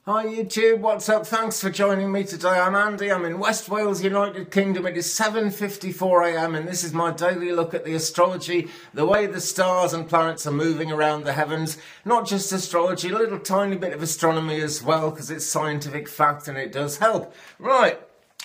Hi YouTube, what's up? Thanks for joining me today. I'm Andy, I'm in West Wales, United Kingdom. It is 7:54 AM and this is my daily look at the astrology, the way the stars and planets are moving around the heavens. Not just astrology, a little tiny bit of astronomy as well, because it's scientific fact and it does help. Right.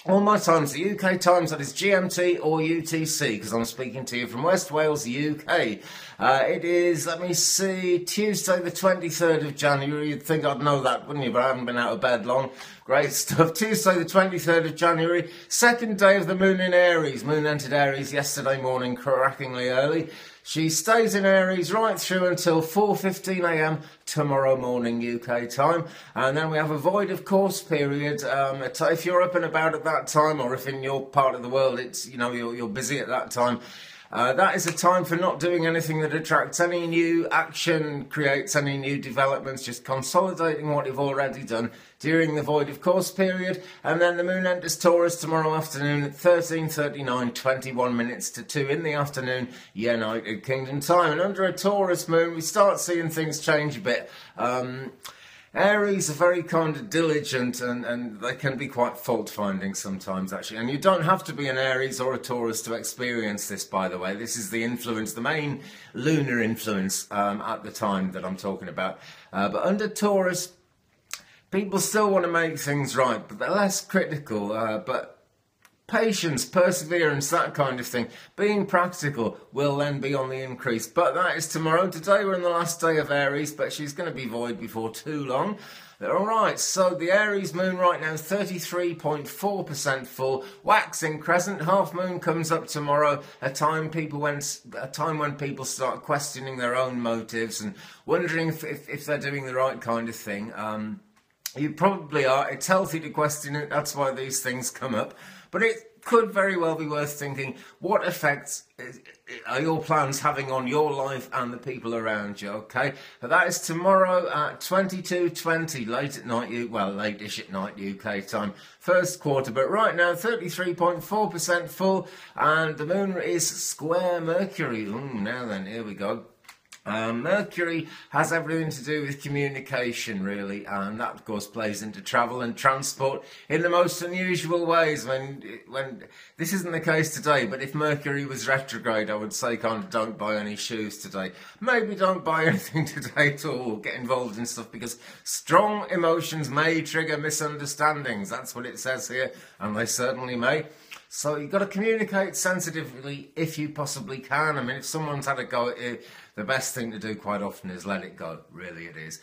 All my times, the UK times, that is GMT or UTC, because I'm speaking to you from West Wales, UK. It is, let me see, Tuesday the 23rd of January. You'd think I'd know that, wouldn't you? But I haven't been out of bed long. Great stuff. Tuesday the 23rd of January, second day of the moon in Aries. Moon entered Aries yesterday morning, crackingly early. She stays in Aries right through until 4:15 AM tomorrow morning UK time, and then we have a void of course period. If you're up and about at that time, or if in your part of the world it's you're busy at that time, that is a time for not doing anything that attracts any new action, creates any new developments, just consolidating what you've already done during the void of course period. And then the moon enters Taurus tomorrow afternoon at 13:39, 21 minutes to 2 in the afternoon, United Kingdom time. And under a Taurus moon, we start seeing things change a bit. Aries are very kind of diligent and they can be quite fault-finding sometimes, actually. And you don't have to be an Aries or a Taurus to experience this, by the way. This is the influence, the main lunar influence at the time that I'm talking about. But under Taurus, people still want to make things right, but they're less critical. But patience, perseverance, that kind of thing, being practical will then be on the increase. But that is tomorrow. Today we're in the last day of Aries, but she's going to be void before too long. All right, so the Aries moon right now is 33.4% full, waxing crescent. Half moon comes up tomorrow, a time when people start questioning their own motives and wondering if they're doing the right kind of thing. You probably are. It's healthy to question it. That's why these things come up. But it could very well be worth thinking, what effects are your plans having on your life and the people around you, okay? But that is tomorrow at 22:20, late at night, well, late-ish at night UK time, first quarter. But right now, 33.4% full, and the moon is square Mercury. Now then, here we go. Mercury has everything to do with communication, really, and that, of course, plays into travel and transport in the most unusual ways. When this isn't the case today, but if Mercury was retrograde, I would say kind of don't buy any shoes today. Maybe don't buy anything today at all, get involved in stuff, because strong emotions may trigger misunderstandings. That's what it says here, and they certainly may. So you've got to communicate sensitively if you possibly can. I mean, if someone's had a go at you, the best thing to do quite often is let it go. Really, it is.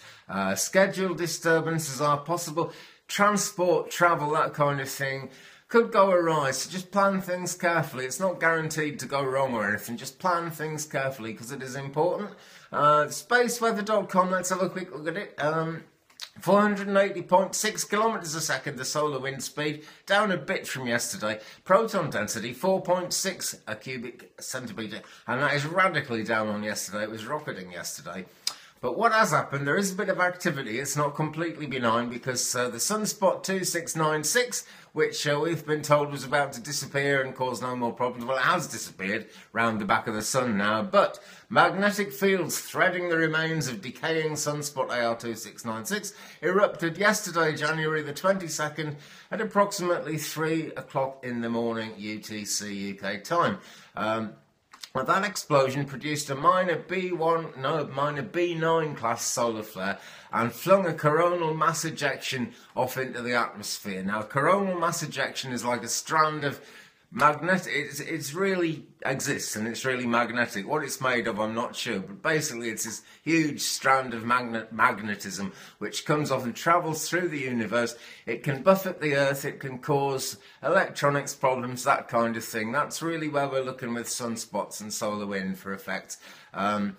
Schedule disturbances are possible. Transport, travel, that kind of thing could go awry. So just plan things carefully. It's not guaranteed to go wrong or anything. Just plan things carefully because it is important. Spaceweather.com, let's have a quick look at it. 480.6 kilometers a second, the solar wind speed, down a bit from yesterday. Proton density, 4.6 a cubic centimetre, and that is radically down on yesterday. It was rocketing yesterday. But what has happened, there is a bit of activity. It's not completely benign because the sunspot 2696, which we've been told was about to disappear and cause no more problems, well, it has disappeared round the back of the sun now. But magnetic fields threading the remains of decaying sunspot AR2696 erupted yesterday, January the 22nd, at approximately 3 o'clock in the morning UTC UK time. Well, that explosion produced a minor B9 class solar flare and flung a coronal mass ejection off into the atmosphere. Now, coronal mass ejection is like a strand of magnetic. It really exists and it's really magnetic. What it's made of, I'm not sure, but basically it's this huge strand of magnetism which comes off and travels through the universe. It can buffet the Earth, it can cause electronics problems, that kind of thing. That's really where we're looking with sunspots and solar wind for effect. Let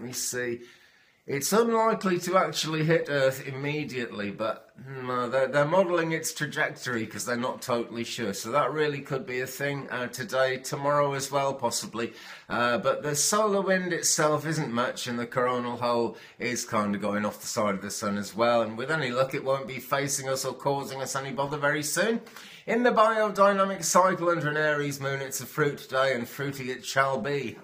me see. It's unlikely to actually hit Earth immediately, but No, they're modelling its trajectory because they're not totally sure. So that really could be a thing today, tomorrow as well, possibly. But the solar wind itself isn't much, and the coronal hole is kind of going off the side of the sun as well. And with any luck, it won't be facing us or causing us any bother very soon. In the biodynamic cycle under an Aries moon, it's a fruit day, and fruity it shall be.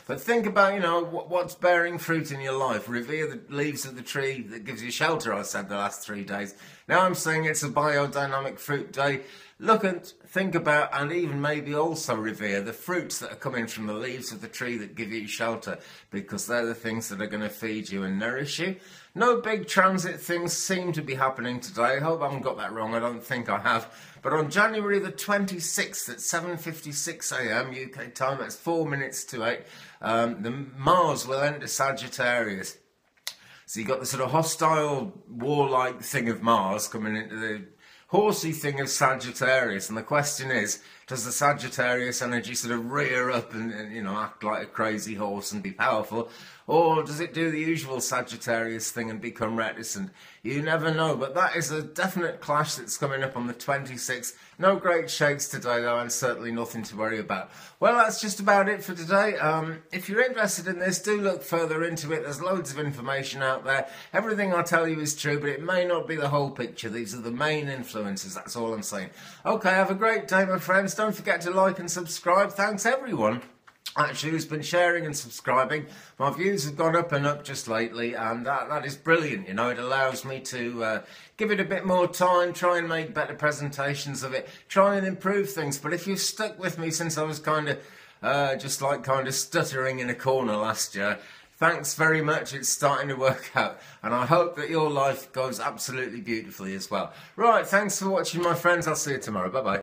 But think about, what's bearing fruit in your life. Revere the leaves of the tree that gives you shelter, I said the last 3 days. Now I'm saying it's a biodynamic fruit day. Look and think about, and even maybe also revere the fruits that are coming from the leaves of the tree that give you shelter, because they're the things that are going to feed you and nourish you. No big transit things seem to be happening today. I hope I haven't got that wrong. I don't think I have. But on January the 26th at 7:56 a.m. UK time, that's 4 minutes to 8, the Mars will enter Sagittarius. So you've got the sort of hostile, warlike thing of Mars coming into the horsey thing of Sagittarius, and the question is, does the Sagittarius energy sort of rear up and act like a crazy horse and be powerful, or does it do the usual Sagittarius thing and become reticent? You never know, but that is a definite clash that's coming up on the 26th. No great shakes today though, and certainly nothing to worry about. Well, that's just about it for today. If you're interested in this, do look further into it. There's loads of information out there. Everything I tell you is true, but it may not be the whole picture. These are the main influences, that's all I'm saying. Okay, have a great day, my friends. Don't forget to like and subscribe. Thanks everyone actually who's been sharing and subscribing. My views have gone up and up just lately, and that is brilliant. It allows me to give it a bit more time, try and make better presentations of it, try and improve things. But if you've stuck with me since I was kind of stuttering in a corner last year, thanks very much. It's starting to work out, and I hope that your life goes absolutely beautifully as well. Right, thanks for watching, my friends. I'll see you tomorrow. Bye-bye.